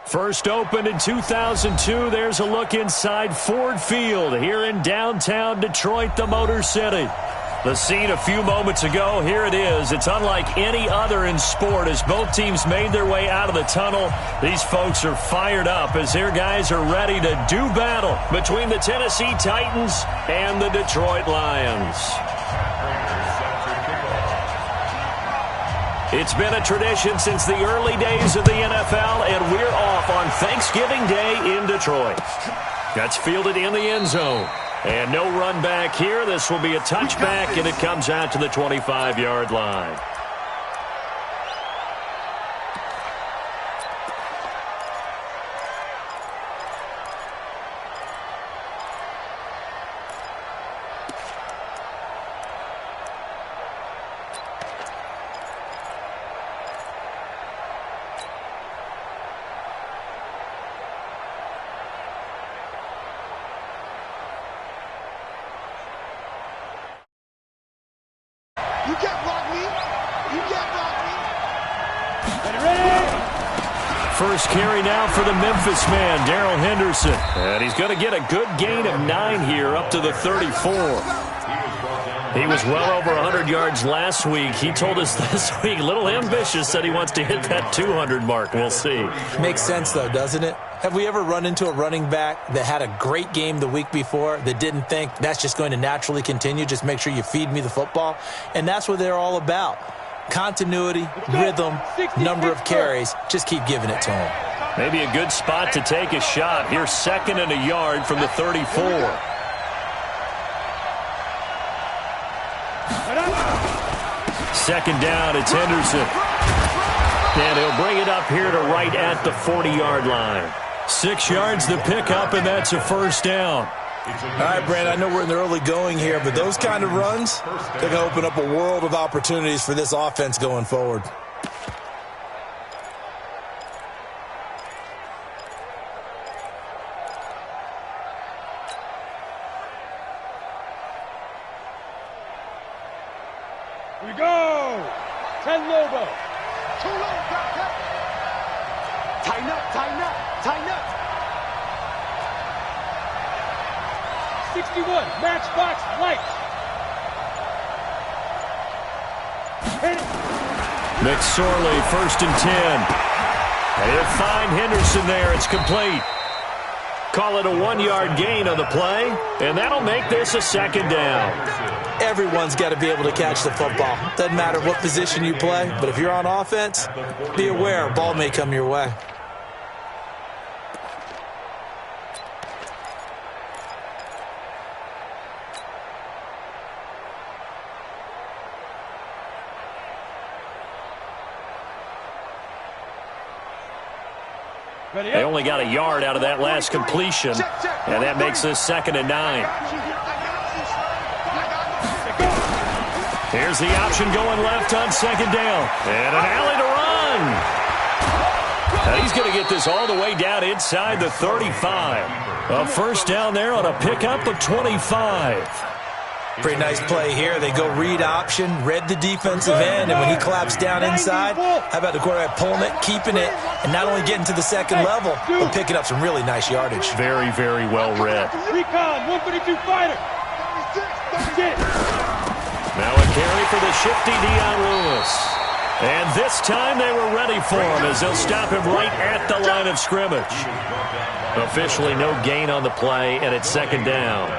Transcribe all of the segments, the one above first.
First opened in 2002, there's a look inside Ford Field here in downtown Detroit, the Motor City. The scene a few moments ago, here it is. It's unlike any other in sport as both teams made their way out of the tunnel. These folks are fired up as their guys are ready to do battle between the Tennessee Titans and the Detroit Lions. It's been a tradition since the early days of the NFL, and we're off on Thanksgiving Day in Detroit. That's fielded in the end zone. And no run back here. This will be a touchback, and it comes out to the 25-yard line. First carry now for the Memphis man, Darrell Henderson. And he's going to get a good gain of 9 here up to the 34. He was well over 100 yards last week. He told us this week, a little ambitious, said he wants to hit that 200 mark. We'll see. Makes sense, though, doesn't it? Have we ever run into a running back that had a great game the week before that didn't think that's just going to naturally continue? Just make sure you feed me the football. And that's what they're all about. Continuity, rhythm, number of carries. Just keep giving it to him. Maybe a good spot to take a shot. Here's 2nd and a yard from the 34. Second down, it's Henderson. And he'll bring it up here to right at the 40-yard line. 6 yards the pickup, and that's a first down. All right, Brandon, I know we're in the early going here, but those kind of runs, they're going to open up a world of opportunities for this offense going forward. Here we go. 10 Lobo. 2 Lobo. Tighten up, tighten up, tighten up. 61, matchbox, lights. McSorley, 1st and 10. And he'll find Henderson there. It's complete. Call it a 1-yard gain on the play, and that'll make this a 2nd down. Everyone's got to be able to catch the football. Doesn't matter what position you play, but if you're on offense, be aware a ball may come your way. They only got a yard out of that last completion, and that makes this 2nd and 9. Here's the option going left on 2nd down. And an alley to run. Now he's going to get this all the way down inside the 35. A first down there on a pickup of 25. Pretty nice play here. They go read option, read the defensive end, and when he collapsed down inside, how about the quarterback pulling it, keeping it, and not only getting to the 2nd level, but picking up some really nice yardage. Very, very well read. Recon, 132 fighter. Now a carry for the shifty Dion Lewis. And this time they were ready for him as they'll stop him right at the line of scrimmage. Officially no gain on the play, and it's 2nd down.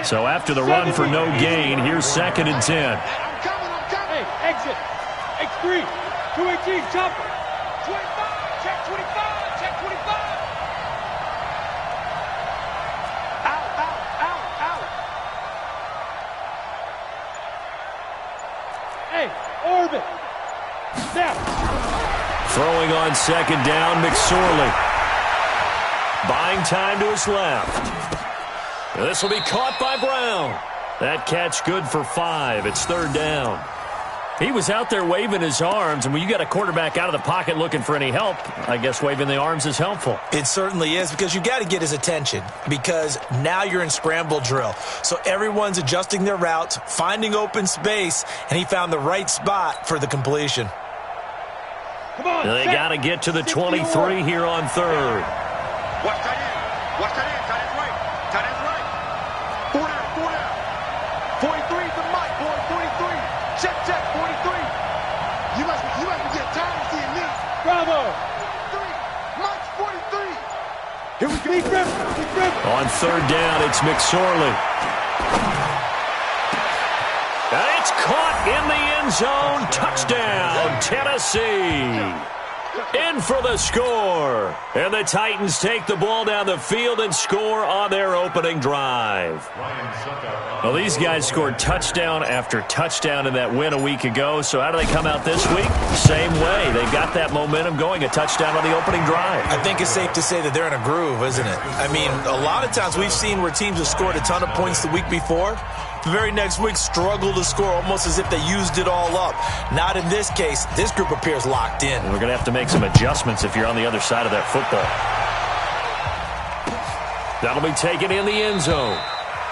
So after the run for no gain, here's 2nd and 10. Hey, exit. X3, 218, chopper. 25, check 25, check 25. Out, out, out, out. Hey, orbit. Snap. Throwing on 2nd down, McSorley. Buying time to his left. This will be caught by Brown. That catch good for 5. It's 3rd down. He was out there waving his arms, and when you got a quarterback out of the pocket looking for any help, I guess waving the arms is helpful. It certainly is, because you got to get his attention, because now you're in scramble drill. So everyone's adjusting their routes, finding open space, and he found the right spot for the completion. Come on, They got to get to the 23 here on third. Watch tight end. Watch tight end. Tight end's right. Tight end's right. 4 down. 4 down. 43 is the mic, boy. 43. Check, 43. You must be getting tired of seeing me. Bravo. 3. Mike's 43. Here we go. Deep rip. On third down, it's McSorley. And it's caught in the end zone. Touchdown, Tennessee. In for the score. And the Titans take the ball down the field and score on their opening drive. Well, these guys scored touchdown after touchdown in that win a week ago. So how do they come out this week? Same way. They've got that momentum going, a touchdown on the opening drive. I think it's safe to say that they're in a groove, isn't it? I mean, a lot of times we've seen where teams have scored a ton of points the week before. The very next week struggle to score almost as if they used it all up. Not in this case. This group appears locked in. And we're going to have to make some adjustments if you're on the other side of that football. That'll be taken in the end zone.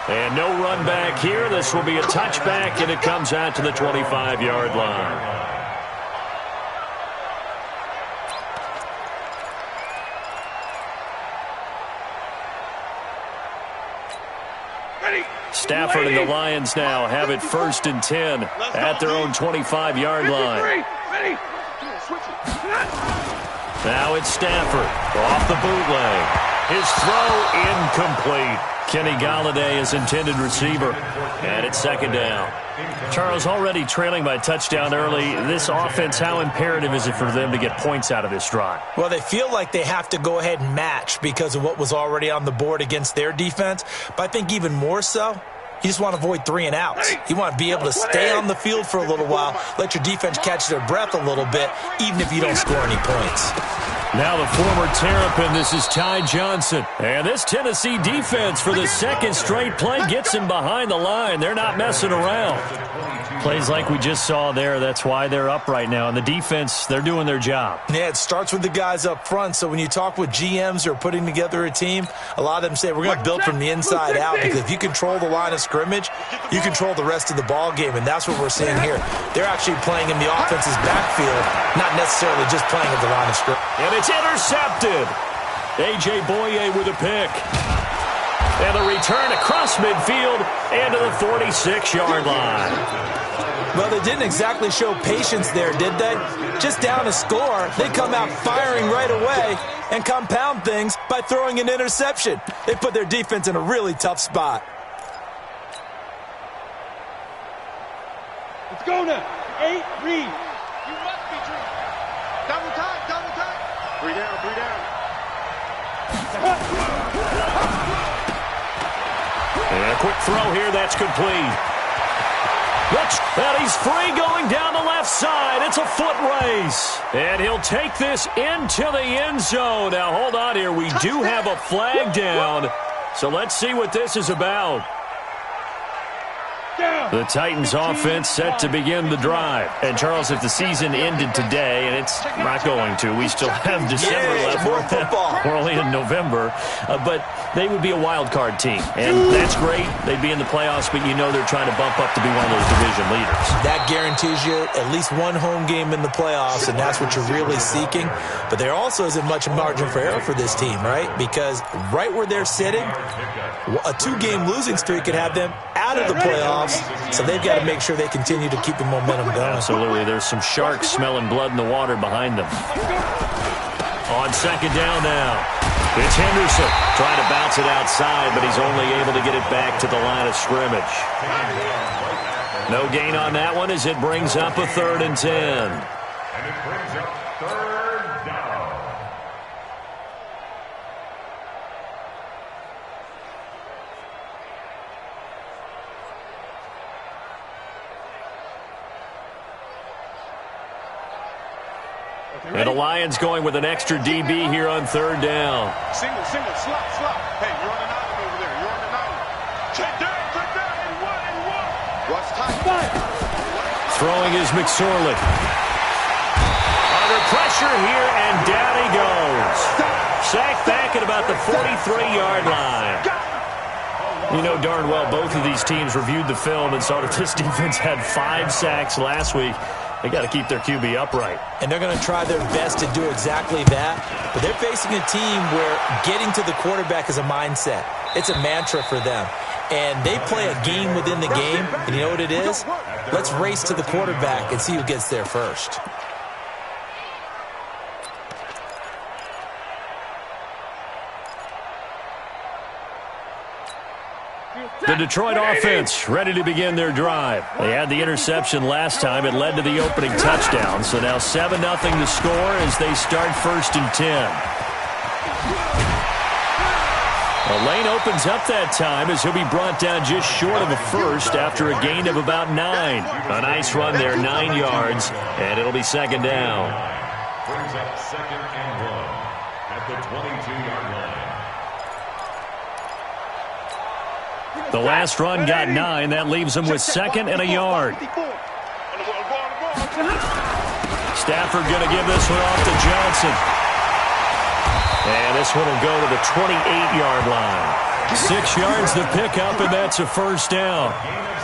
And no run back here. This will be a touchback, and it comes out to the 25-yard line. Stafford and the Lions now have it 1st and 10 at their own 25-yard line. Now it's Stafford off the bootleg. His throw incomplete. Kenny Golladay is intended receiver, and it's 2nd down. Charles, already trailing by touchdown early. This offense, how imperative is it for them to get points out of this drive? Well, they feel like they have to go ahead and match because of what was already on the board against their defense. But I think even more so, you just want to avoid 3 and outs. You want to be able to stay on the field for a little while, let your defense catch their breath a little bit, even if you don't score any points. Now the former Terrapin, this is Ty Johnson. And this Tennessee defense for the 2nd straight play gets him behind the line. They're not messing around. Plays like we just saw there, that's why they're up right now. And the defense, they're doing their job. Yeah, it starts with the guys up front. So when you talk with GMs who are putting together a team, a lot of them say we're going to build from the inside out, because if you control the line of scrimmage, you control the rest of the ball game, and that's what we're seeing here. They're actually playing in the offense's backfield, not necessarily just playing at the line of scrimmage. And it's intercepted. A.J. Boye with a pick. And the return across midfield and to the 46-yard line. Well, they didn't exactly show patience there, did they? Just down a score, they come out firing right away and compound things by throwing an interception. They put their defense in a really tough spot. Let's go now. 8, read. You must be true. Double time. 3 down. And a quick throw here, that's complete. And he's free going down the left side. It's a foot race. And he'll take this into the end zone. Now, hold on here. We do have a flag down. So let's see what this is about. The Titans offense set to begin the drive. And, Charles, if the season ended today, and it's not going to, we still have December left. More football. We're only in November. But they would be a wild card team. And that's great. They'd be in the playoffs, but you know they're trying to bump up to be one of those division leaders. That guarantees you at least one home game in the playoffs, and that's what you're really seeking. But there also isn't much margin for error for this team, right? Because right where they're sitting, a 2-game losing streak could have them out of the playoffs, so they've got to make sure they continue to keep the momentum going. Absolutely. There's some sharks smelling blood in the water behind them. On 2nd down now, it's Henderson trying to bounce it outside, but he's only able to get it back to the line of scrimmage. No gain on that one as it brings up a 3rd and 10. And the Lions going with an extra DB here on 3rd down. Single, slot. Hey, you're on an island over there. You're on an island. Check down, and one. Watch time. Throwing is McSorley. Under pressure here, and down he goes. Sacked back at about the 43-yard line. You know darn well both of these teams reviewed the film and saw that this defense had 5 sacks last week. They got to keep their QB upright. And they're going to try their best to do exactly that. But they're facing a team where getting to the quarterback is a mindset. It's a mantra for them. And they play a game within the game. And you know what it is? Let's race to the quarterback and see who gets there first. The Detroit offense ready to begin their drive. They had the interception last time. It led to the opening touchdown. So now 7-0 to score as they start 1st and 10. The lane opens up that time as he'll be brought down just short of a first after a gain of about 9. A nice run there, 9 yards, and it'll be 2nd down. Brings up 2nd and 1 at the 22-yard line. The last run got 9. That leaves them with 2nd and a yard. Stafford going to give this one off to Johnson. And this one will go to the 28-yard line. 6 yards to pick up, and that's a 1st down.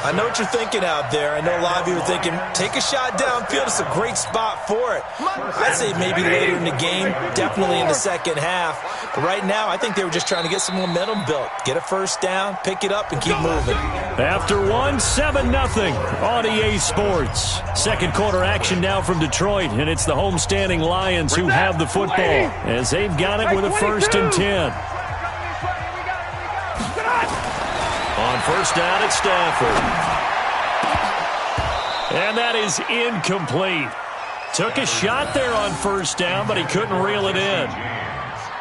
I know what you're thinking out there. I know a lot of you are thinking, take a shot downfield. It's a great spot for it. I'd say maybe later in the game, definitely in the second half. But right now, I think they were just trying to get some momentum built. Get a 1st down, pick it up, and keep moving. After 7-0 on EA Sports. Second quarter action now from Detroit, and it's the homestanding Lions who have the football as they've got it with a 1st and 10. On 1st down, it's Stafford. And that is incomplete. Took a shot there on 1st down, but he couldn't reel it in.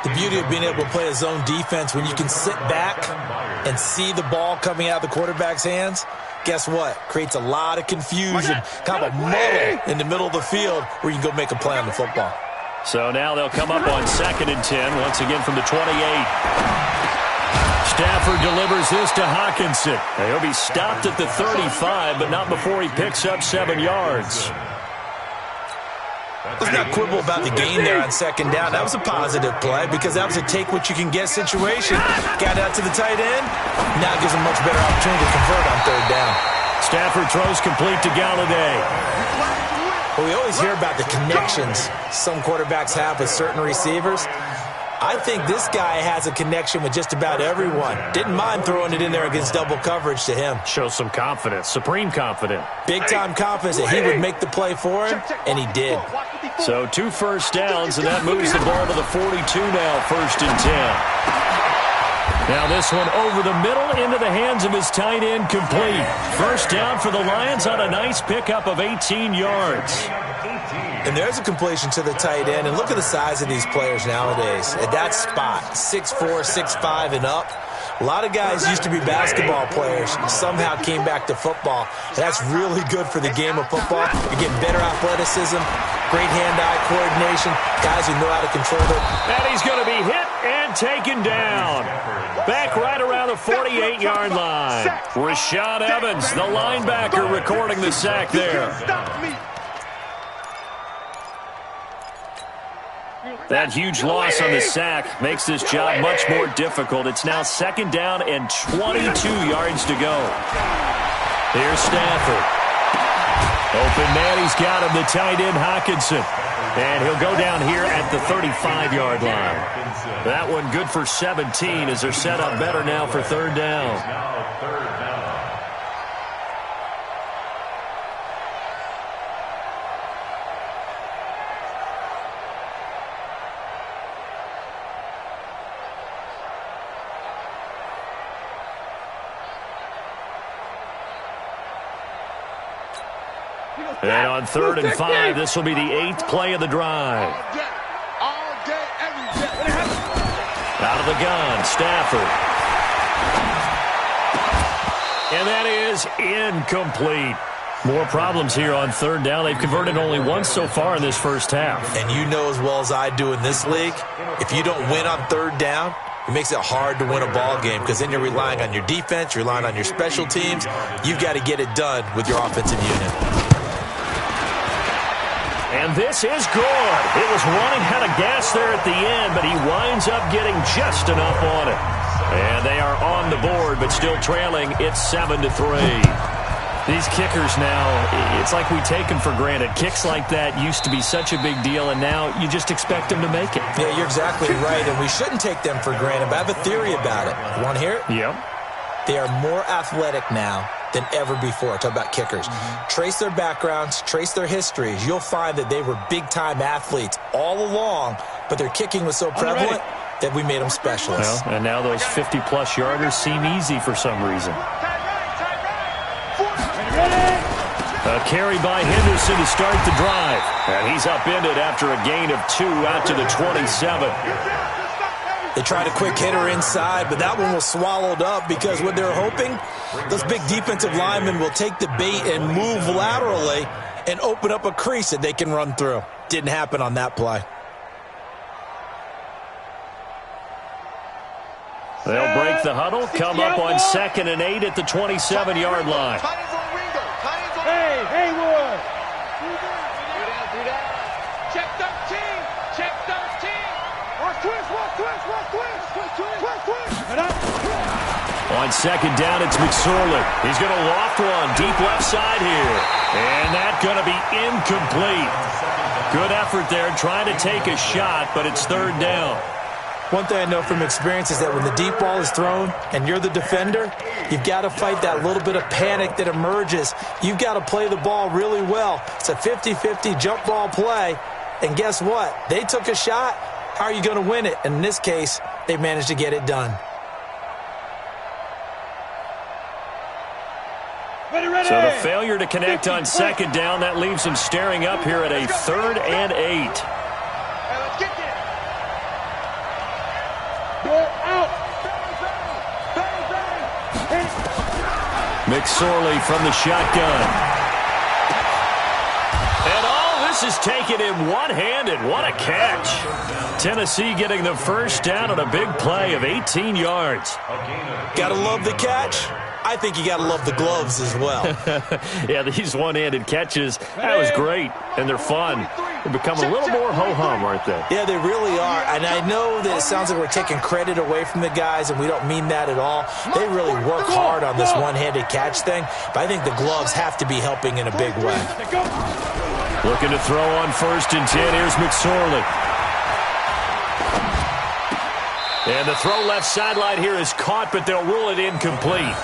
The beauty of being able to play a zone defense when you can sit back and see the ball coming out of the quarterback's hands, guess what? Creates a lot of confusion, kind of a muddle in the middle of the field where you can go make a play on the football. So now they'll come up on 2nd and 10, once again from the 28. Stafford delivers this to Hockenson. He'll be stopped at the 35, but not before he picks up 7 yards. Let's not quibble about the gain there on 2nd down. That was a positive play because that was a take-what-you-can-get situation. Got out to the tight end. Now gives him much better opportunity to convert on 3rd down. Stafford throws complete to Galladay. Well, we always hear about the connections some quarterbacks have with certain receivers. I think this guy has a connection with just about everyone. Didn't mind throwing it in there against double coverage to him. Shows some confidence, supreme confidence. Big-time confidence that he would make the play for him, and he did. So 2 1st downs, and that moves the ball to the 42 now, 1st and 10. Now this one over the middle into the hands of his tight end, complete. 1st down for the Lions on a nice pickup of 18 yards. And there's a completion to the tight end. And look at the size of these players nowadays. At that spot, 6'4", 6'5", and up. A lot of guys used to be basketball players, somehow came back to football. And that's really good for the game of football. You're getting better athleticism, great hand-eye coordination, guys who know how to control it. And he's going to be hit and taken down. Back right around the 48-yard line. Rashad Evans, the linebacker, recording the sack there. That huge loss on the sack makes this job much more difficult. It's now 2nd down and 22 yards to go. Here's Stafford. Open man, he's got him, the tight end Hockenson. And he'll go down here at the 35-yard line. That one good for 17 as they're set up better now for 3rd down. And on 3rd and 5, this will be the 8th play of the drive. All day, every day. Out of the gun, Stafford. And that is incomplete. More problems here on 3rd down. They've converted only once so far in this 1st half. And you know as well as I do in this league, if you don't win on 3rd down, it makes it hard to win a ball game because then you're relying on your defense, you're relying on your special teams. You've got to get it done with your offensive unit. And this is good. It was running out of gas there at the end, but he winds up getting just enough on it. And they are on the board, but still trailing. It's 7-3. These kickers now, it's like we take them for granted. Kicks like that used to be such a big deal, and now you just expect them to make it. Yeah, you're exactly right, and we shouldn't take them for granted, but I have a theory about it. You want to hear it? Yep. They are more athletic now than ever before. Talk about kickers. Trace their backgrounds, trace their histories. You'll find that they were big-time athletes all along, but their kicking was so prevalent that we made them specialists. Well, and now those 50-plus yarders seem easy for some reason. A carry by Henderson to start the drive. And he's upended after a gain of 2 out to the 27. They tried a quick hitter inside, but that one was swallowed up because what they're hoping, those big defensive linemen will take the bait and move laterally and open up a crease that they can run through. Didn't happen on that play. They'll break the huddle, come up on 2nd and 8 at the 27-yard line. Hey, Haywood! Check 13! Check 13! On 2nd down, it's McSorley. He's going to loft one deep left side here. And that's going to be incomplete. Good effort there trying to take a shot, but it's 3rd down. One thing I know from experience is that when the deep ball is thrown and you're the defender, you've got to fight that little bit of panic that emerges. You've got to play the ball really well. It's a 50-50 jump ball play. And guess what? They took a shot. How are you going to win it? And in this case, they managed to get it done. So the failure to connect on 2nd down, that leaves them staring up here at a 3rd and 8. McSorley from the shotgun. And all this is taken in one-handed. What a catch. Tennessee getting the first down on a big play of 18 yards. Gotta love the catch. I think you gotta love the gloves as well. Yeah, these one-handed catches, that was great, and they're fun. They become a little more ho-hum, aren't they? Yeah, they really are. And I know that it sounds like we're taking credit away from the guys, and we don't mean that at all. They really work hard on this one-handed catch thing, but I think the gloves have to be helping in a big way. Looking to throw on 1st and 10. Here's McSorley. And the throw left sideline here is caught, but they'll rule it incomplete.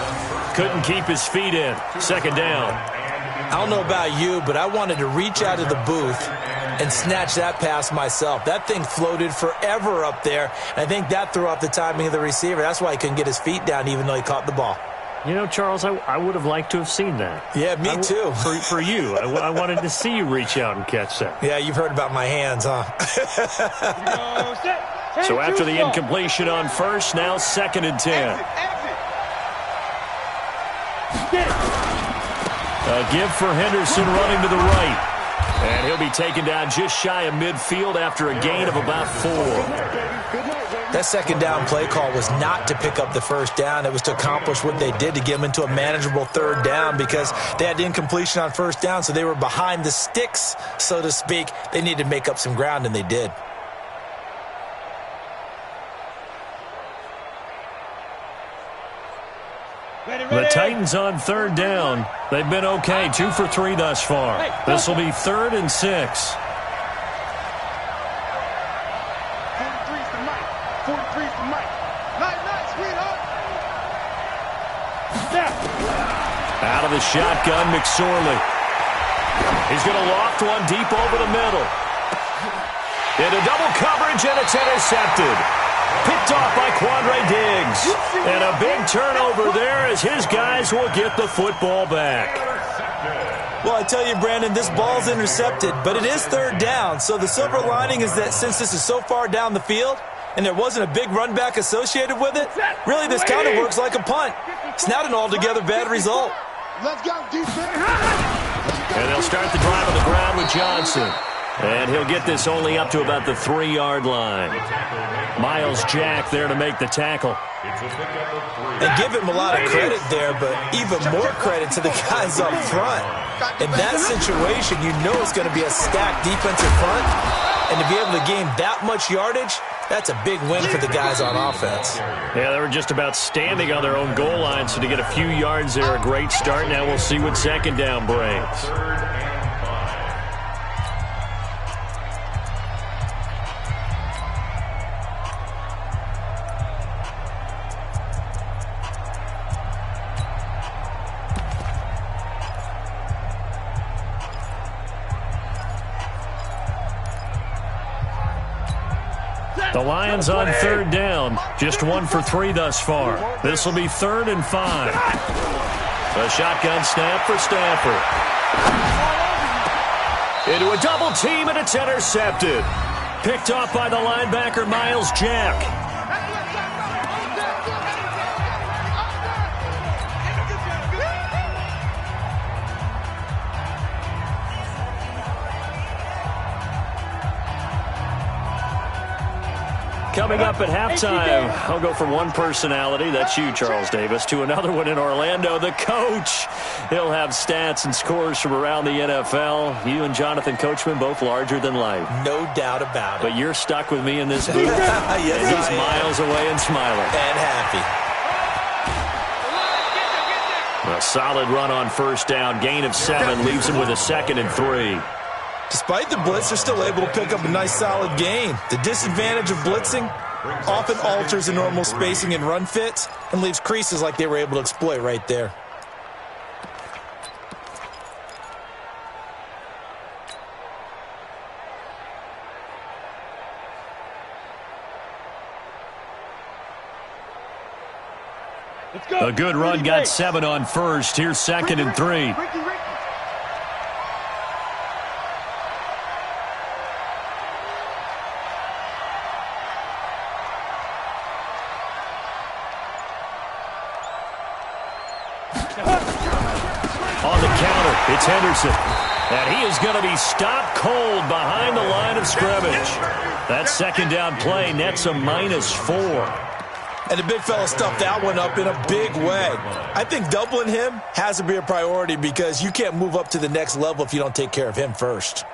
Couldn't keep his feet in. 2nd down. I don't know about you, but I wanted to reach out of the booth and snatch that pass myself. That thing floated forever up there. And I think that threw off the timing of the receiver. That's why he couldn't get his feet down even though he caught the ball. You know, Charles, I would have liked to have seen that. Yeah, me too. For you. I wanted to see you reach out and catch that. Yeah, you've heard about my hands, huh? So after the incompletion on 1st, now 2nd and 10. A give for Henderson running to the right. And he'll be taken down just shy of midfield after a gain of about 4. That 2nd down play call was not to pick up the 1st down. It was to accomplish what they did to get them into a manageable 3rd down because they had incompletion on 1st down, so they were behind the sticks, so to speak. They needed to make up some ground, and they did. The Titans on 3rd down. They've been okay, 2 for 3 thus far. This will be 3rd and 6. 43's the mic. 43's the mic. Night, sweetheart. Out of the shotgun, McSorley. He's going to loft one deep over the middle. Into double coverage, and it's intercepted. Picked off by Quandre Diggs. And a big turnover there as his guys will get the football back. Well, I tell you, Brandon, this ball's intercepted, but it is 3rd down. So the silver lining is that since this is so far down the field and there wasn't a big run back associated with it, really this kind of works like a punt. It's not an altogether bad result. Let's go, defense. And they'll start the drive on the ground with Johnson. And he'll get this only up to about the 3-yard line. Miles Jack there to make the tackle. And give him a lot of credit there, but even more credit to the guys up front. In that situation, you know it's going to be a stacked defensive front. And to be able to gain that much yardage, That's a big win for the guys on offense. Yeah, they were just about standing on their own goal line, so to get a few yards there, a great start. Now we'll see what second down brings. The Lions on third down. Just 1 for 3 thus far. This will be 3rd and 5. A shotgun snap for Stafford. Into a double team, and it's intercepted. Picked off by the linebacker, Miles Jack. Coming up at halftime, I'll go from one personality, that's you, Charles Davis, to another one in Orlando, the coach. He'll have stats and scores from around the NFL. You and Jonathan Coachman, both larger than life. No doubt about it. But you're stuck with me in this booth. Yes, and he's miles away and smiling. And happy. A solid run on first down. Gain of 7 leaves him with a 2nd and 3. Despite the blitz, they're still able to pick up a nice, solid gain. The disadvantage of blitzing often alters the normal spacing and run fits and leaves creases like they were able to exploit right there. A good run, got 7 on first. Here's 2nd and 3. On the counter, it's Henderson. And he is going to be stopped cold behind the line of scrimmage. That second down play nets a -4. And the big fella stuffed that one up in a big way. I think doubling him has to be a priority because you can't move up to the next level if you don't take care of him first.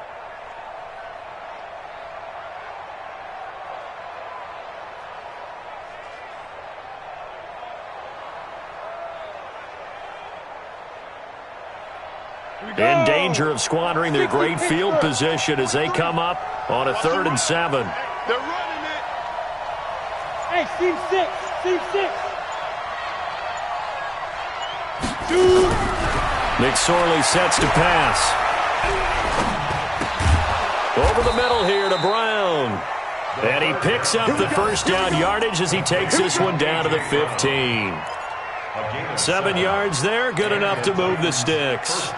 In danger of squandering their great field position as they come up on a 3rd and 7. They're running it. Hey, team 6. Team 6. McSorley sets to pass. Over the middle here to Brown. And he picks up the first down yardage as he takes this one down to the 15. 7 yards there, good enough to move the sticks.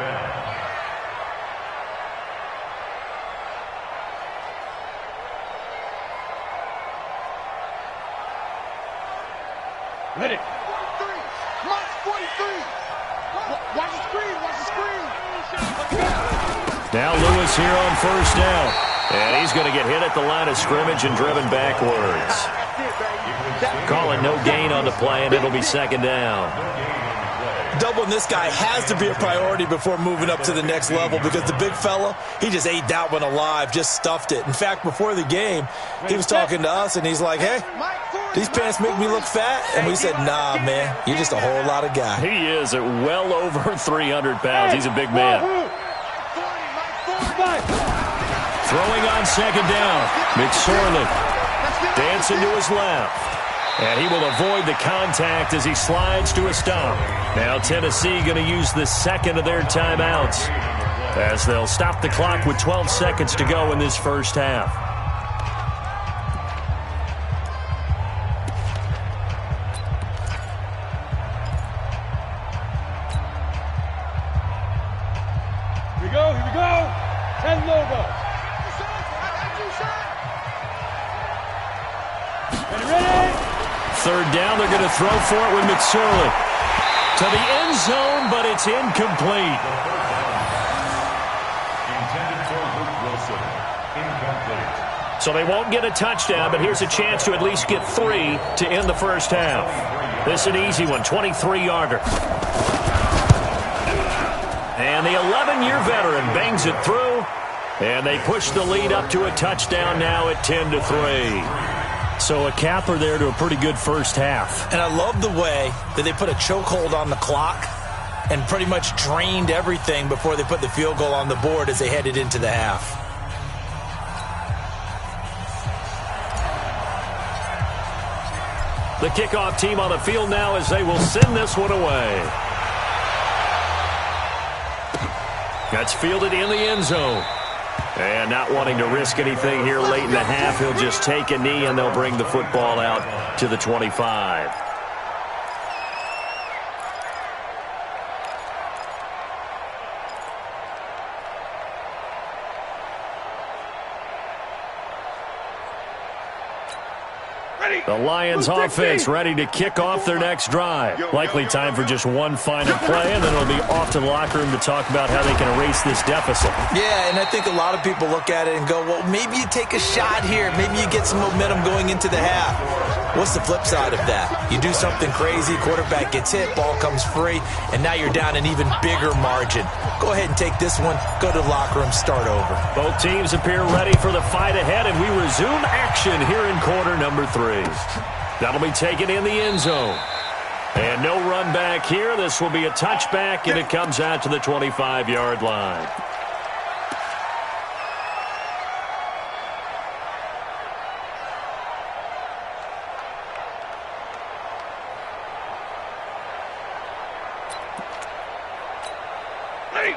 Ready. 43. Mark 43. Watch the screen. Watch the screen. Now Lewis here on first down. And he's going to get hit at the line of scrimmage and driven backwards. Calling no gain on the play, and it'll be 2nd down. Doubling this guy has to be a priority before moving up to the next level because the big fella, he just ate that one alive, just stuffed it. In fact, before the game, he was talking to us, and he's like, hey, these pants make me look fat? And we said, nah, man, you're just a whole lot of guy. He is at well over 300 pounds. He's a big man. Throwing on 2nd down. McSorley dancing to his left. And he will avoid the contact as he slides to a stop. Now Tennessee going to use the 2nd of their timeouts as they'll stop the clock with 12 seconds to go in this first half. Here we go. Here we go. 10 logo. Ready? 3rd down, they're going to throw for it with McSorley. To the end zone, but it's incomplete. Intended for Luke Wilson. Incomplete. So they won't get a touchdown, but here's a chance to at least get 3 to end the first half. This is an easy one, 23-yarder. And the 11-year veteran bangs it through, and they push the lead up to a touchdown now at 10-3. So a capper there to a pretty good first half. And I love the way that they put a chokehold on the clock and pretty much drained everything before they put the field goal on the board as they headed into the half. The kickoff team on the field now as they will send this one away. That's fielded in the end zone. And not wanting to risk anything here late in the half, he'll just take a knee and they'll bring the football out to the 25. The Lions offense ready to kick off their next drive. Likely time for just one final play, and then it'll be off to the locker room to talk about how they can erase this deficit. Yeah, and I think a lot of people look at it and go, well, maybe you take a shot here. Maybe you get some momentum going into the half. What's the flip side of that? You do something crazy, quarterback gets hit, ball comes free, and now you're down an even bigger margin. Go ahead and take this one, go to the locker room, start over. Both teams appear ready for the fight ahead, and we resume action here in quarter number 3. That'll be taken in the end zone. And no run back here. This will be a touchback, and it comes out to the 25-yard line.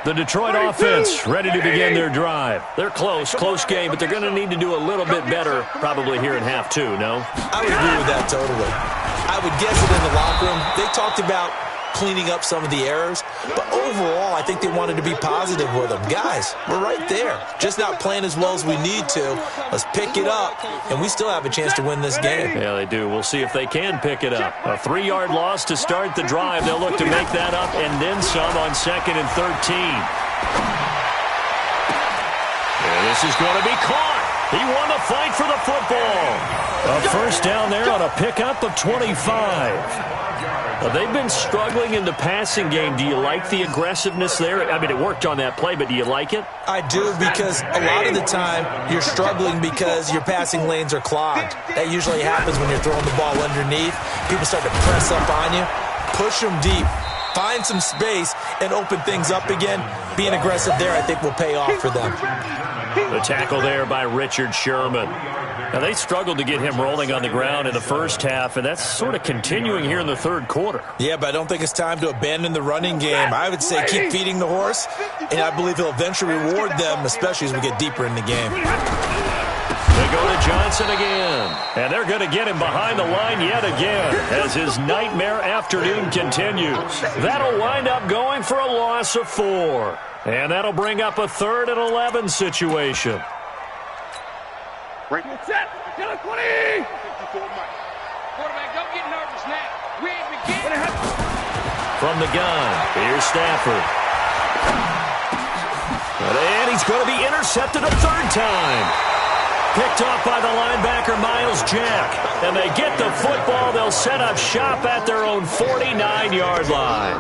The Detroit offense ready to begin their drive. They're close game, but they're going to need to do a little bit better probably here in half 2, no? I would agree with that totally. I would guess it in the locker room. They talked about cleaning up some of the errors, but overall, I think they wanted to be positive with them. Guys, we're right there. Just not playing as well as we need to. Let's pick it up, and we still have a chance to win this game. Yeah, they do. We'll see if they can pick it up. A 3-yard loss to start the drive. They'll look to make that up and then some on 2nd and 13. And this is going to be caught. He won the fight for the football. A first down there on a pickup of 25. They've been struggling in the passing game. Do you like the aggressiveness there? I mean, it worked on that play, but do you like it? I do, because a lot of the time you're struggling because your passing lanes are clogged. That usually happens when you're throwing the ball underneath. People start to press up on you. Push them deep. Find some space and open things up again. Being aggressive there, I think, will pay off for them. The tackle there by Richard Sherman. Now, they struggled to get him rolling on the ground in the first half, and that's sort of continuing here in the third quarter. Yeah, but I don't think it's time to abandon the running game. I would say keep feeding the horse, and I believe he'll eventually reward them, especially as we get deeper in the game. They go to Johnson again, and they're going to get him behind the line yet again as his nightmare afternoon continues. That'll wind up going for a loss of 4, and that'll bring up a 3rd and 11 situation. Set. Get a 20. Quarterback, don't get nervous now. We ain't beginning. From the gun, here's Stafford. And he's going to be intercepted a 3rd time. Picked off by the linebacker, Miles Jack. And they get the football. They'll set up shop at their own 49-yard line.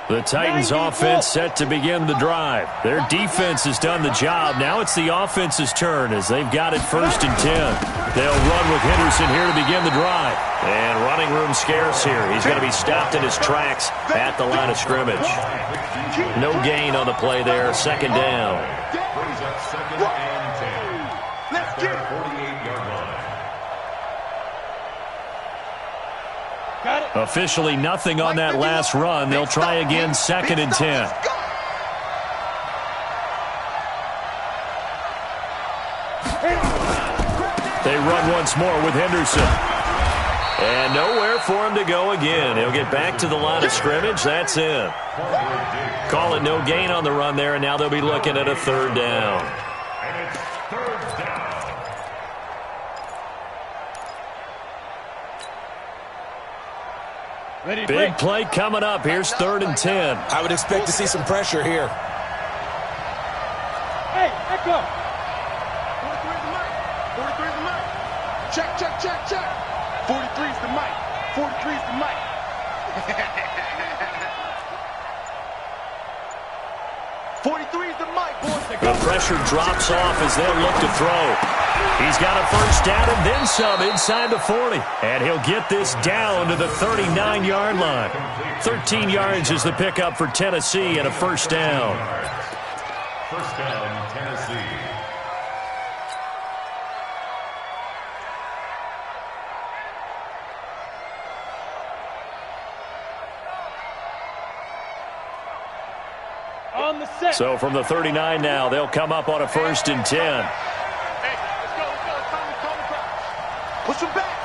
The Titans offense set to begin the drive. Their defense has done the job. Now it's the offense's turn as they've got it 1st and 10. They'll run with Henderson here to begin the drive. And running room scarce here. He's going to be stopped in his tracks at the line of scrimmage. No gain on the play there. 2nd down. Brings up 2nd and 10. Let's get it. 48-yard line. Officially nothing on that last run. They'll try again 2nd and 10. They run once more with Henderson. And nowhere for him to go again. He'll get back to the line of scrimmage. That's it. Call it no gain on the run there, and now they'll be looking at a 3rd down. And it's 3rd down. Big play coming up. Here's 3rd and 10. I would expect to see some pressure here. Hey, echo. Check, check, check, check. 43's the mic. 43's the mic. 43's the mic, boys. The pressure drops off as they'll look to throw. He's got a first down and then some inside the 40. And he'll get this down to the 39-yard line. 13 yards is the pickup for Tennessee and a first down. First down, Tennessee. On the set. So from the 39 now, they'll come up on a first and 10. Hey, let's go, let's go. It's time to call the crowd. Push him back.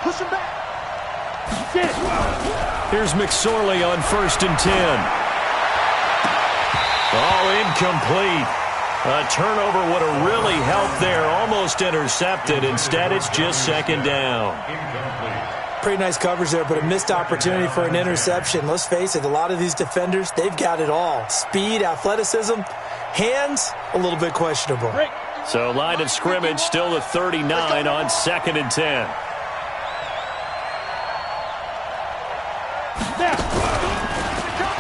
Push him back. Here's McSorley on first and 10. All incomplete. A turnover would have really helped there. Almost intercepted. Instead, it's just second down. Pretty nice coverage there, but a missed opportunity for an interception. Let's face it, a lot of these defenders, they've got it all. Speed, athleticism, hands, a little bit questionable. So line of scrimmage still the 39 on second and 10.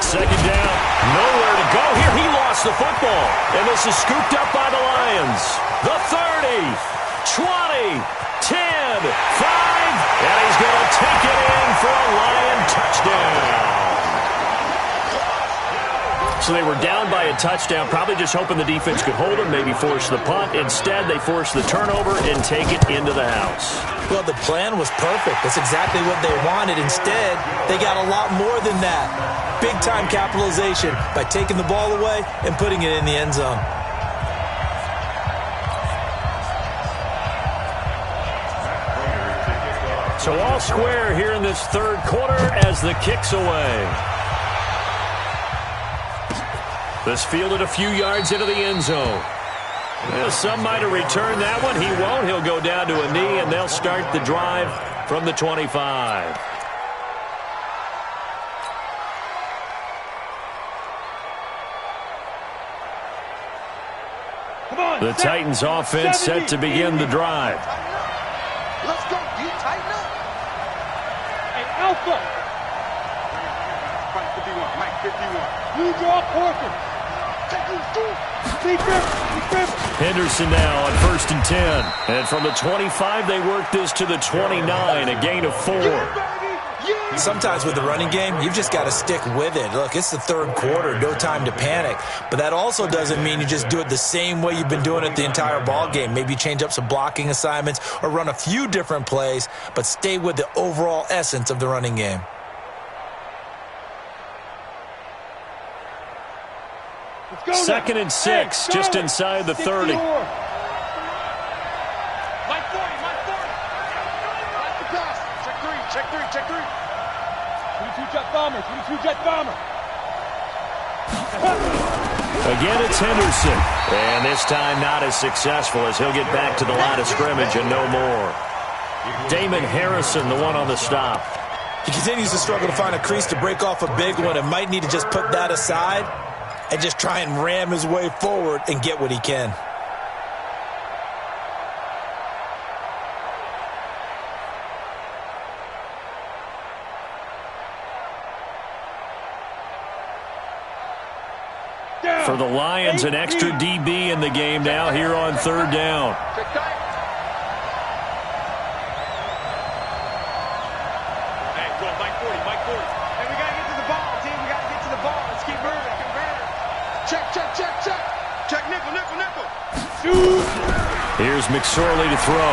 Second down, nowhere to go here. He lost the football, and this is scooped up by the Lions. The 30, 20, 10, 5, and he's going to take it in for a Lion touchdown. So they were down by a touchdown, probably just hoping the defense could hold them, maybe force the punt. Instead, they force the turnover and take it into the house. Well, the plan was perfect. That's exactly what they wanted. Instead, they got a lot more than that. Big-time capitalization by taking the ball away and putting it in the end zone. So all square here in this third quarter as the kick's away. This fielded a few yards into the end zone. Well, some might have returned that one. He won't. He'll go down to a knee, and they'll start the drive from the 25. The Titans offense set to begin the drive. Let's go. You tighten up. Hey, Alpha. Mike 51. Mike 51. Blue draw Corcoran. Henderson now on first and 10. And from the 25, they work this to the 29, a gain of 4. Sometimes with the running game, you've just got to stick with it. Look, it's the third quarter, no time to panic. But that also doesn't mean you just do it the same way you've been doing it the entire ball game. Maybe change up some blocking assignments or run a few different plays, but stay with the overall essence of the running game. Second and 6, just inside the 30. Mike 40. Mike 40. Like the pass. Check 3. Check 3. Check 3. 22 jet bomber. 22 jet bomber. Again, it's Henderson. And this time not as successful as he'll get back to the line of scrimmage and no more. Damon Harrison, the one on the stop. He continues to struggle to find a crease to break off a big one and might need to just put that aside and just try and ram his way forward and get what he can. For the Lions, an extra DB in the game now here on third down. Hey, go Mike 40. Mike 40. Hey, we got to get to the ball, team. We got to get to the ball. Let's keep moving. Check, check, check, check. Check nickel, nickel, nickel. Here's McSorley to throw.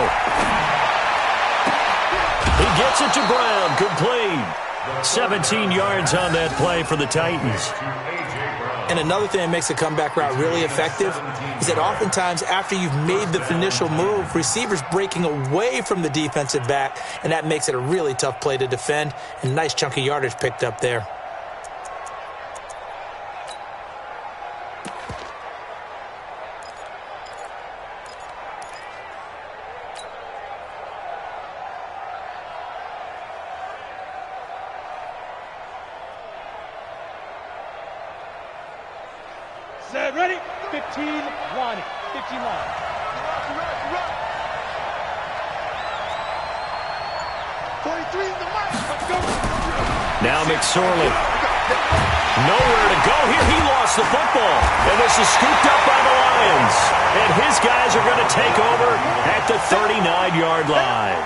He gets it to Brown, complete. 17 yards on that play for the Titans. And another thing that makes a comeback route really effective is that oftentimes after you've made the initial move, receivers breaking away from the defensive back, and that makes it a really tough play to defend, and a nice chunk of yardage picked up there. Set, ready? 15 line. 15 line. 43 is the mic. Let's go. Now McSorley. Nowhere to go here. He lost the football. And this is scooped up by the Lions. And his guys are going to take over at the 39-yard line.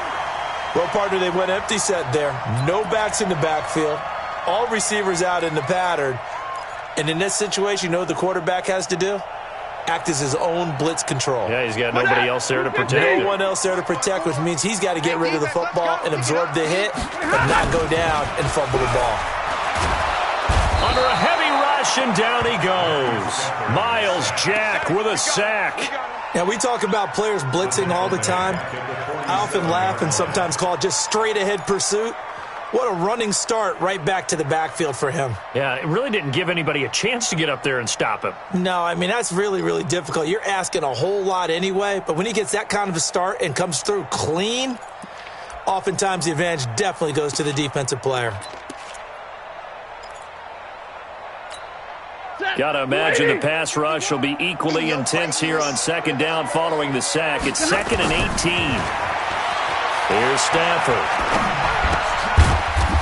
Well, partner, they went empty set there. No backs in the backfield. All receivers out in the pattern. And in this situation, you know what the quarterback has to do? Act as his own blitz control. Yeah, he's got nobody else there to protect him. No one else there to protect, which means he's got to get rid of the football and absorb the hit and not go down and fumble the ball. Under a heavy rush, and down he goes. Miles Jack with a sack. Now, we talk about players blitzing all the time. I often laugh and sometimes call it just straight-ahead pursuit. What a running start right back to the backfield for him. Yeah, it really didn't give anybody a chance to get up there and stop him. No, I mean, that's really, really difficult. You're asking a whole lot anyway, but when he gets that kind of a start and comes through clean, oftentimes the advantage definitely goes to the defensive player. Got to imagine the pass rush will be equally intense here on second down following the sack. It's 2nd and 18. Here's Stafford.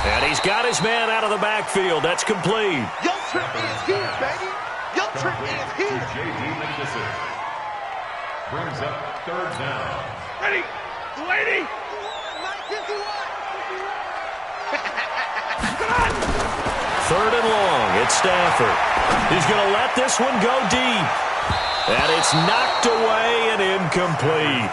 And he's got his man out of the backfield. That's complete. Young Trent is here, baby. Young Trent is here. J.D. McKissick brings up 3rd down. Ready? Lady? Come on! 3rd and long. It's Stafford. He's going to let this one go deep. And it's knocked away and incomplete.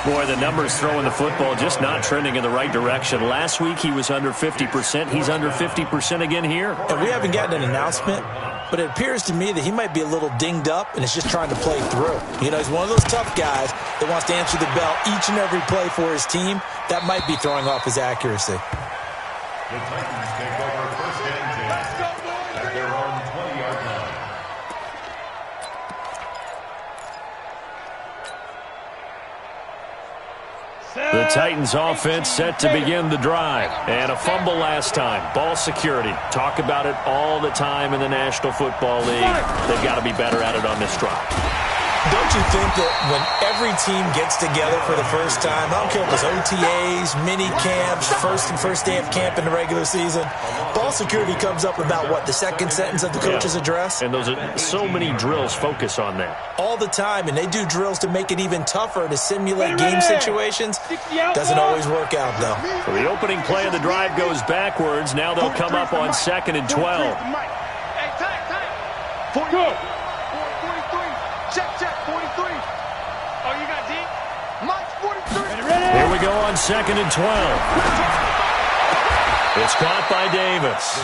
Boy, the numbers throwing the football just not trending in the right direction. Last week he was under 50%. He's under 50% again here. And we haven't gotten an announcement, but it appears to me that he might be a little dinged up and is just trying to play through. You know, he's one of those tough guys that wants to answer the bell each and every play for his team. That might be throwing off his accuracy. The Titans take over 1st and 10 at their own 20-yard line. The Titans offense set to begin the drive. And a fumble last time. Ball security. Talk about it all the time in the National Football League. They've got to be better at it on this drive. Don't you think that when every team gets together for the first time, I don't care if it's OTAs, mini camps, first day of camp in the regular season, ball security comes up about what, the second sentence of the coach's address? And those are so many drills focus on that. All the time, and they do drills to make it even tougher to simulate game situations. Doesn't always work out, though. So the opening play of the drive goes backwards. Now they'll come up on 2nd and 12. Hey, time. 43. Check, 43. Oh, you got D? Mike's 43. Here we go on 2nd and 12. It's caught by Davis.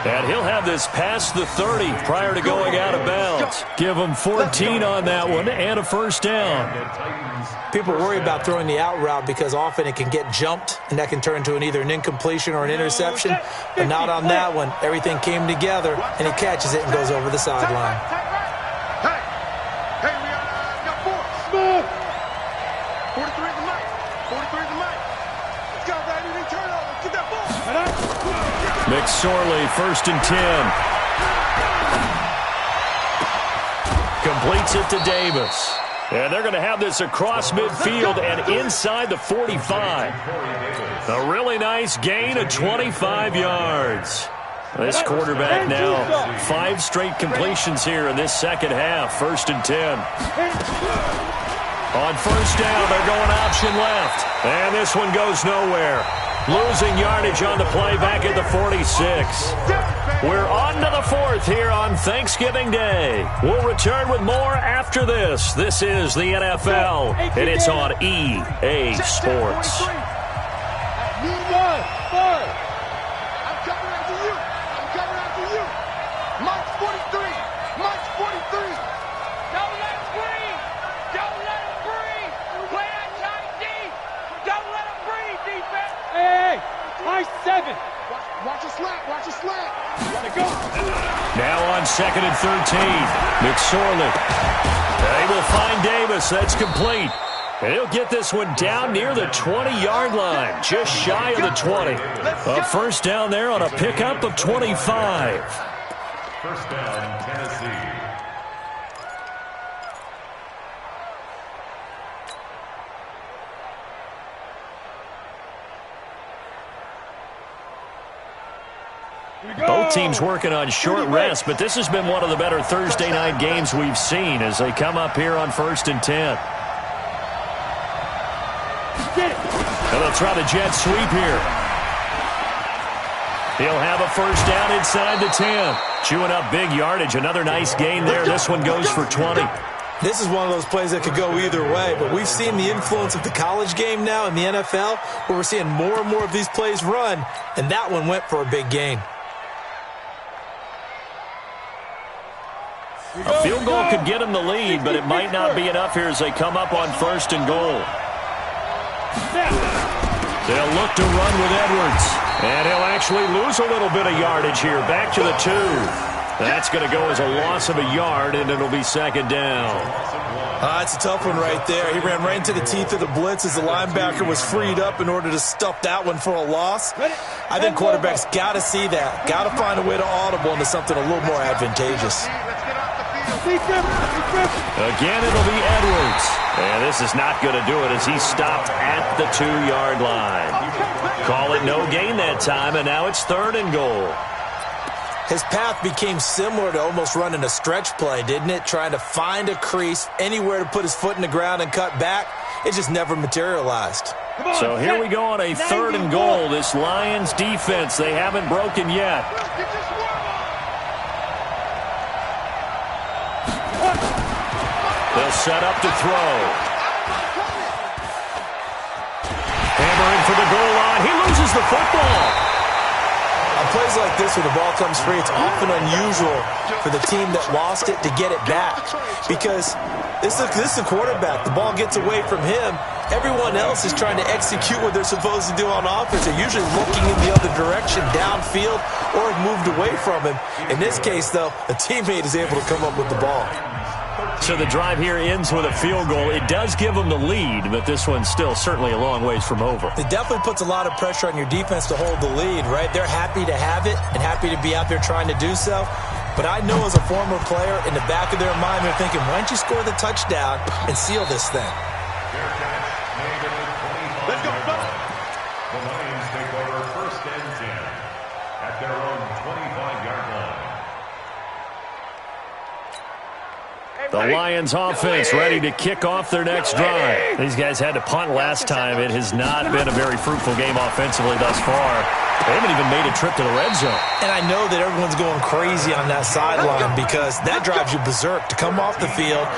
And he'll have this past the 30 prior to going out of bounds. Give him 14 on that one and a first down. People worry about throwing the out route because often it can get jumped, and that can turn into either an incompletion or an interception. But not on that one. Everything came together, and he catches it and goes over the sideline. Hey, we got 4. 43 is the mic. 43 is the mic. Let's go, baby. We turn over. Get that ball. McSorley, 1st and 10. Completes it to Davis. And they're going to have this across midfield and inside the 45. A really nice gain of 25 yards. This quarterback now 5 straight completions here in this second half. 1st and 10. On 1st down, they're going option left. And this one goes nowhere. Losing yardage on the play back at the 46. We're on to the 4th here on Thanksgiving Day. We'll return with more after this. This is the NFL, and it's on EA Sports. Watch it slap. Let it go. Now on 2nd and 13. McSorley. They will find Davis. That's complete. And he'll get this one down near the 20-yard line. Just shy of the 20. A first down there on a pickup of 25. First down, Tennessee. Both teams working on short rest, but this has been one of the better Thursday night games we've seen as they come up here on 1st and 10. And they'll try the jet sweep here. He'll have a first down inside the 10. Chewing up big yardage. Another nice gain there. This one goes for 20. This is one of those plays that could go either way, but we've seen the influence of the college game now in the NFL, where we're seeing more and more of these plays run, and that one went for a big gain. A field goal could get them the lead, but it might not be enough here as they come up on 1st and goal. They'll look to run with Edwards. And he'll actually lose a little bit of yardage here. Back to the 2. That's going to go as a loss of a yard, and it'll be 2nd down. That's a tough one right there. He ran right into the teeth of the blitz as the linebacker was freed up in order to stuff that one for a loss. I think quarterbacks got to see that. Got to find a way to audible into something a little more advantageous. Again, it'll be Edwards. And this is not going to do it as he stopped at the 2-yard line. Call it no gain that time, and now it's 3rd and goal. His path became similar to almost running a stretch play, didn't it? Trying to find a crease, anywhere to put his foot in the ground and cut back. It just never materialized. So here we go on a 3rd and goal. This Lions defense, they haven't broken yet. They'll set up to throw. Hammering for the goal line. He loses the football. On plays like this where the ball comes free, it's often unusual for the team that lost it to get it back. Because this is a quarterback. The ball gets away from him. Everyone else is trying to execute what they're supposed to do on offense. They're usually looking in the other direction, downfield, or have moved away from him. In this case, though, a teammate is able to come up with the ball. So the drive here ends with a field goal. It does give them the lead, but this one's still certainly a long ways from over. It definitely puts a lot of pressure on your defense to hold the lead, right? They're happy to have it and happy to be out there trying to do so. But I know as a former player, in the back of their mind, they're thinking, why don't you score the touchdown and seal this thing? Let's go. The Lions take over 1st and 10 at their own 25-yard line. The Lions offense ready to kick off their next drive. These guys had to punt last time. It has not been a very fruitful game offensively thus far. They haven't even made a trip to the red zone. And I know that everyone's going crazy on that sideline because that drives you berserk to come off the field,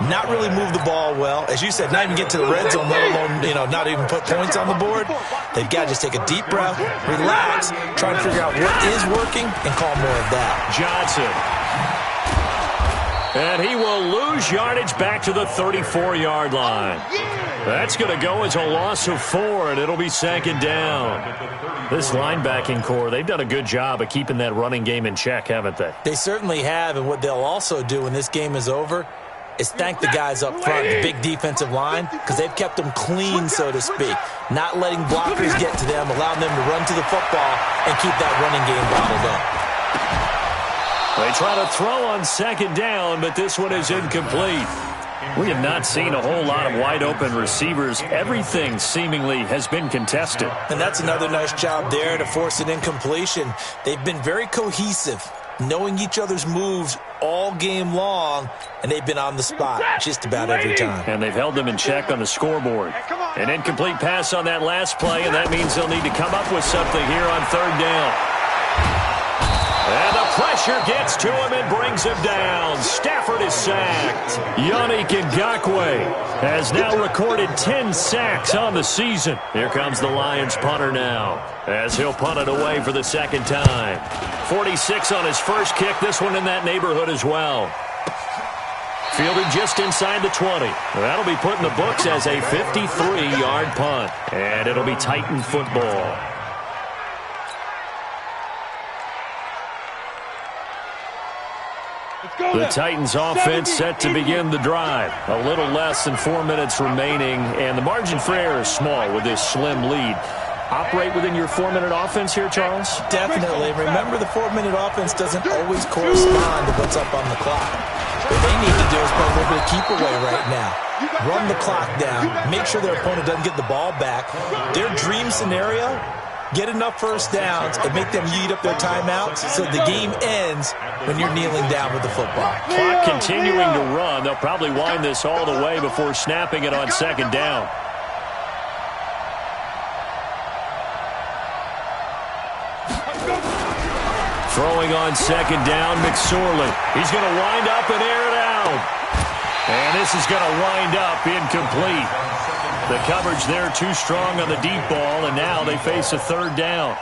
not really move the ball well. As you said, not even get to the red zone, let alone, not even put points on the board. They've got to just take a deep breath, relax, try and figure out what is working, and call more of that. Johnson. And he will lose yardage back to the 34-yard line. That's going to go as a loss of 4, and it'll be 2nd down. This linebacking core, they've done a good job of keeping that running game in check, haven't they? They certainly have, and what they'll also do when this game is over is thank the guys up front, the big defensive line, because they've kept them clean, so to speak. Not letting blockers get to them, allowing them to run to the football and keep that running game bottled up. They try to throw on 2nd down, but this one is incomplete. We have not seen a whole lot of wide-open receivers. Everything seemingly has been contested. And that's another nice job there to force an incompletion. They've been very cohesive, knowing each other's moves all game long, and they've been on the spot just about every time. And they've held them in check on the scoreboard. An incomplete pass on that last play, and that means they'll need to come up with something here on 3rd down. And the pressure gets to him and brings him down. Stafford is sacked. Yannick Ngakoue has now recorded 10 sacks on the season. Here comes the Lions punter now, as he'll punt it away for the 2nd time. 46 on his first kick, this one in that neighborhood as well. Fielded just inside the 20. That'll be put in the books as a 53-yard punt. And it'll be Titan football. The Titans offense set to begin the drive. A little less than 4 minutes remaining, and the margin for error is small with this slim lead. Operate within your 4-minute offense here, Charles? Definitely. Remember, the 4-minute offense doesn't always correspond to what's up on the clock. What they need to do is play a little bit of keep away right now. Run the clock down. Make sure their opponent doesn't get the ball back. Their dream scenario Get enough first downs and make them eat up their timeouts so the game ends when you're kneeling down with the football. Clock continuing to run. They'll probably wind this all the way before snapping it on second down. Throwing on second down, McSorley. He's going to wind up and air it out. And this is going to wind up incomplete. The coverage there too strong on the deep ball, and now they face a third down.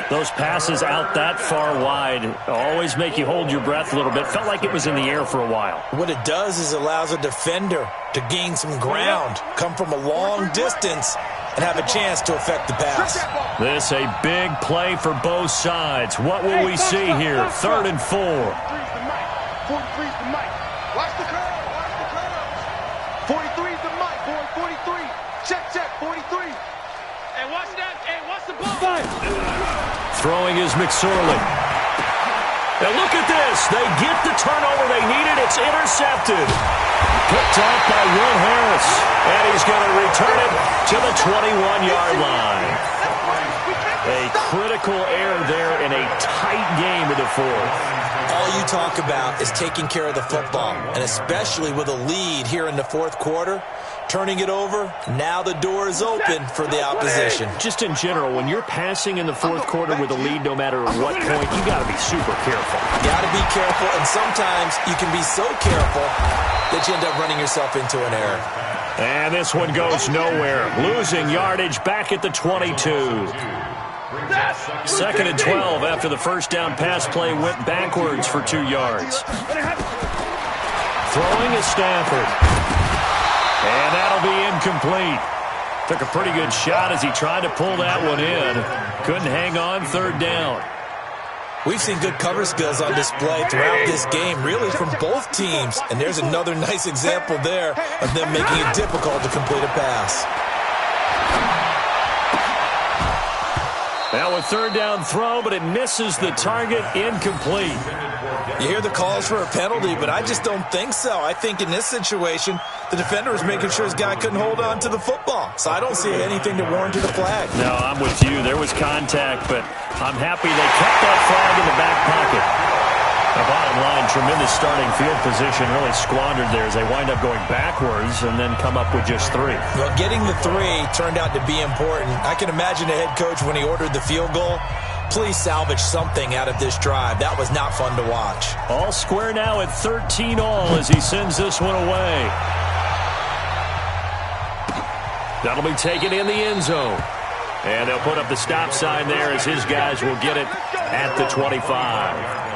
Those passes out that far wide always make you hold your breath a little bit. Felt like it was in the air for a while. What it does is allows a defender to gain some ground, come from a long distance, and have a chance to affect the pass. This a big play for both sides. What will we see here? 3rd and 4. 43's the mic. Watch the curve. Watch the curve. 43's the mic, boy. 43. Check. 43. Hey, watch that. Hey, watch the ball. Throwing is McSorley. And look at this. They get the turnover they needed. It's intercepted. Picked off by Will Harris. And he's going to return it to the 21-yard line. A critical error there in a tight game in the fourth. All you talk about is taking care of the football, and especially with a lead here in the fourth quarter, turning it over, now the door is open for the opposition. Just in general, when you're passing in the fourth quarter with a lead, no matter at what point, you got to be super careful. Got to be careful, and sometimes you can be so careful that you end up running yourself into an error. And this one goes nowhere. Losing yardage back at the 22. 2nd and 12 after the first down pass play went backwards for 2 yards. Throwing is Stafford. And that'll be incomplete. Took a pretty good shot as he tried to pull that one in. Couldn't hang on 3rd down. We've seen good cover skills on display throughout this game, really from both teams. And there's another nice example there of them making it difficult to complete a pass. Now a 3rd down throw, but it misses the target, incomplete. You hear the calls for a penalty, but I just don't think so. I think in this situation, the defender was making sure his guy couldn't hold on to the football. So I don't see anything to warrant a flag. No, I'm with you. There was contact, but I'm happy they kept that flag in the back pocket. The bottom line, tremendous starting field position, really squandered there as they wind up going backwards and then come up with just 3. Well, getting the 3 turned out to be important. I can imagine the head coach when he ordered the field goal. Please salvage something out of this drive. That was not fun to watch. All square now at 13 all as he sends this one away. That'll be taken in the end zone. And they'll put up the stop sign there as his guys will get it at the 25.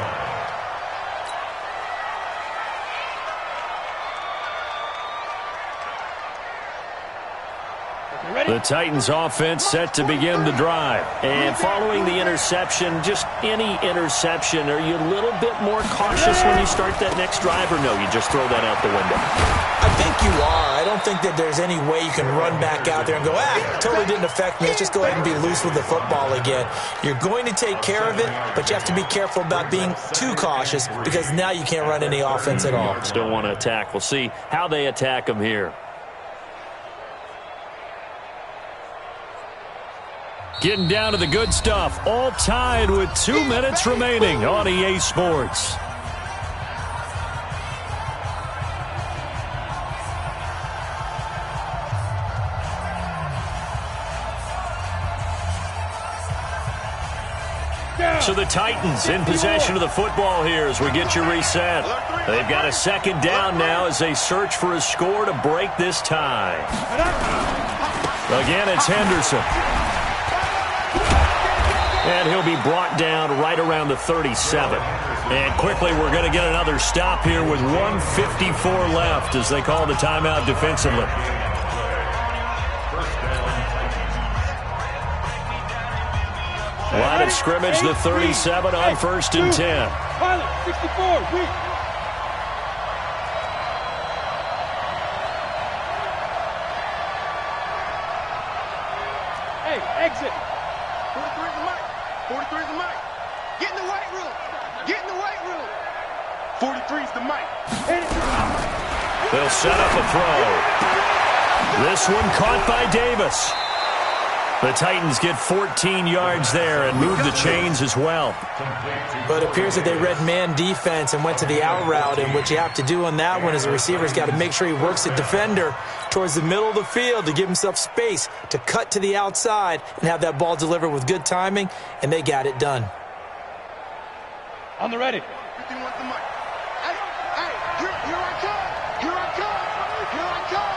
The Titans offense set to begin the drive. And following the interception, just any interception, are you a little bit more cautious when you start that next drive, or no, you just throw that out the window? I think you are. I don't think that there's any way you can run back out there and go, totally didn't affect me. Let's just go ahead and be loose with the football again. You're going to take care of it, but you have to be careful about being too cautious because now you can't run any offense at all. Still want to attack. We'll see how they attack them here. Getting down to the good stuff, all tied with 2 minutes remaining on EA Sports. So the Titans in possession of the football here as we get you reset. They've got a 2nd down now as they search for a score to break this tie. Again, it's Henderson. And he'll be brought down right around the 37. And quickly, we're going to get another stop here with 1:54 left as they call the timeout defensively. Line of scrimmage, the 37 on 1st and 10. Pilot, 64, weak. Hey, exit. 43's the mic. 43's the mic. Get in the weight room. Get in the weight room. 43's the mic. They'll set up a throw. This one caught by Davis. The Titans get 14 yards there and move the chains as well. But it appears that they read man defense and went to the out route, and what you have to do on that one as a receiver's got to make sure he works the defender towards the middle of the field to give himself space to cut to the outside and have that ball delivered with good timing, and they got it done. On the ready. 51 the mic. Hey, here I come. Here I come. Here I come.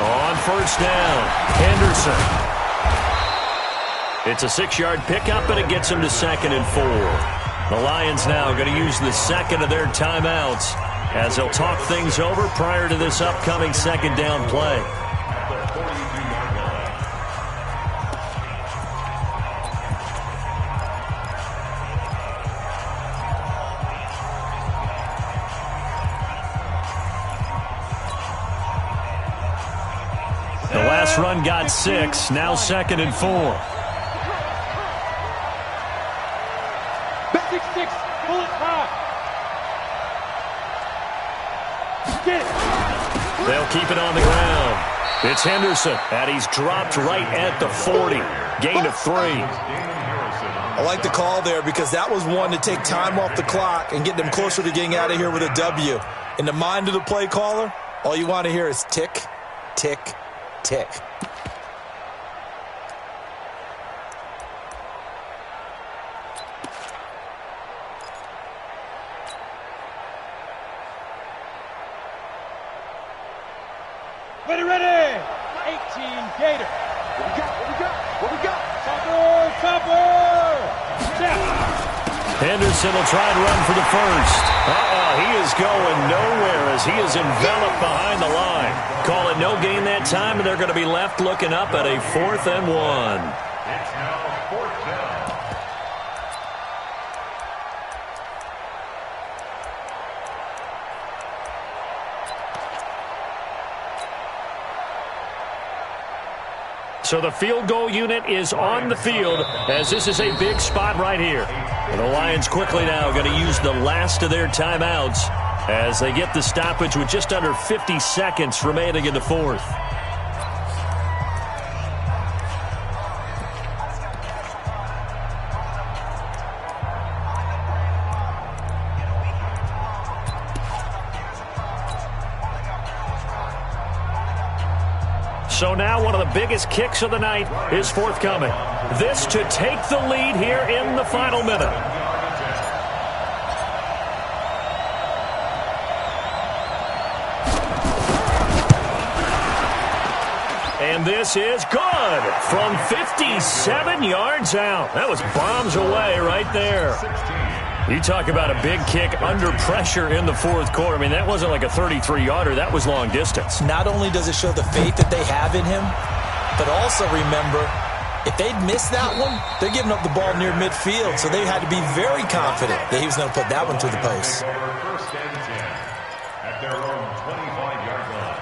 On first down, Henderson. It's a 6-yard pickup, and it gets him to 2nd and 4. The Lions now going to use the second of their timeouts as they'll talk things over prior to this upcoming second down play. The last run got 6, now 2nd and 4. 6-6, bullet high. They'll keep it on the ground. It's Henderson, and he's dropped right at the 40. Gain of 3. I like the call there because that was one to take time off the clock and get them closer to getting out of here with a W. In the mind of the play caller, all you want to hear is tick, tick, tick. Ready. 18 Gator. What we got? Topper. Henderson will try and run for the first. He is going nowhere as he is enveloped behind the line. Call it no gain that time, and they're going to be left looking up at a 4th and 1. It's now 4th down. So the field goal unit is on the field as this is a big spot right here. And the Lions quickly now going to use the last of their timeouts as they get the stoppage with just under 50 seconds remaining in the 4th. So now one of the biggest kicks of the night is forthcoming. This to take the lead here in the final minute. And this is good from 57 yards out. That was bombs away right there. You talk about a big kick under pressure in the 4th quarter. I mean, that wasn't like a 33-yarder. That was long distance. Not only does it show the faith that they have in him, but also remember, if they'd missed that one, they're giving up the ball near midfield, so they had to be very confident that he was going to put that one to the post. First and 10 at their own 25-yard line.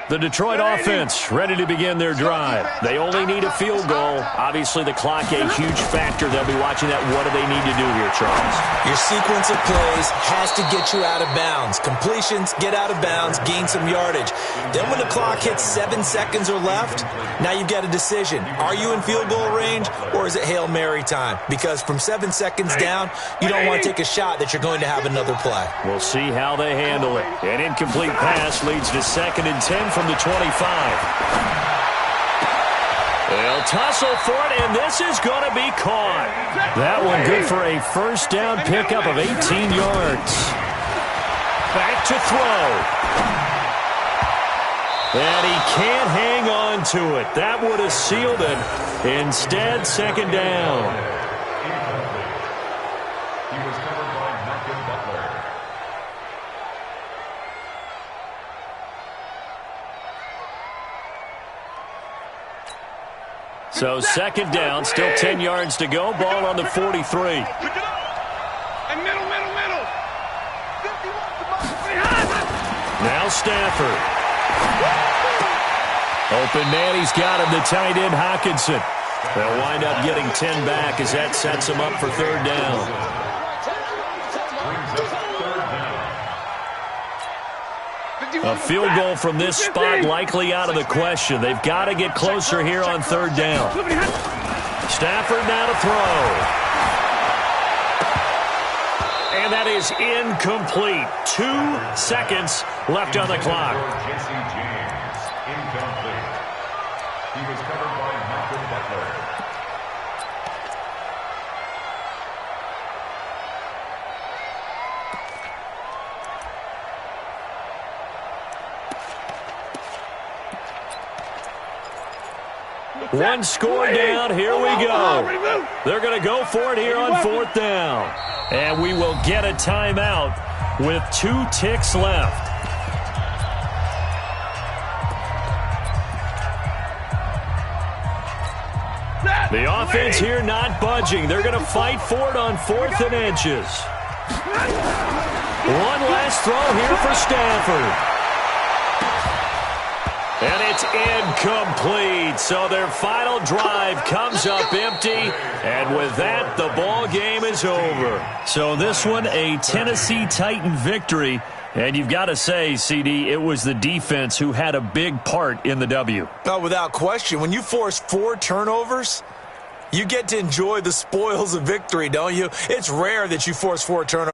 The Detroit offense ready to begin their drive. They only need a field goal. Obviously, the clock a huge factor. They'll be watching that. What do they need to do here, Charles? Your sequence of plays has to get you out of bounds. Completions, get out of bounds, gain some yardage. Then when the clock hits 7 seconds or left, now you've got a decision. Are you in field goal range or is it Hail Mary time? Because from 7 seconds down, you don't want to take a shot that you're going to have another play. We'll see how they handle it. An incomplete pass leads to 2nd and 10 from the 25. They'll tussle for it, and this is going to be caught. That one good for a first down pickup of 18 yards. Back to throw. And he can't hang on to it. That would have sealed it. Instead, 2nd down. He was covered by Malcolm Butler. So 2nd down, still 10 yards to go. Ball on the 43. And middle. Now Stafford. Open man, he's got him, the tight end Hawkinson. They'll wind up getting 10 back as that sets them up for third down. A field goal from this spot likely out of the question. They've got to get closer here on third down. Stafford now to throw. And that is incomplete. 2 seconds left on the clock. Jesse James, incomplete. He was covered by Malcolm Butler. One score down. Here we go. They're going to go for it here on fourth down. And we will get a timeout with 2 ticks left. The offense here not budging. They're going to fight for it on 4th and inches. One last throw here for Stafford. And it's incomplete. So their final drive comes up empty. And with that, the ball game is over. So this one, a Tennessee Titan victory. And you've got to say, CD, it was the defense who had a big part in the W. No, without question. When you force 4 turnovers, you get to enjoy the spoils of victory, don't you? It's rare that you force 4 turnovers.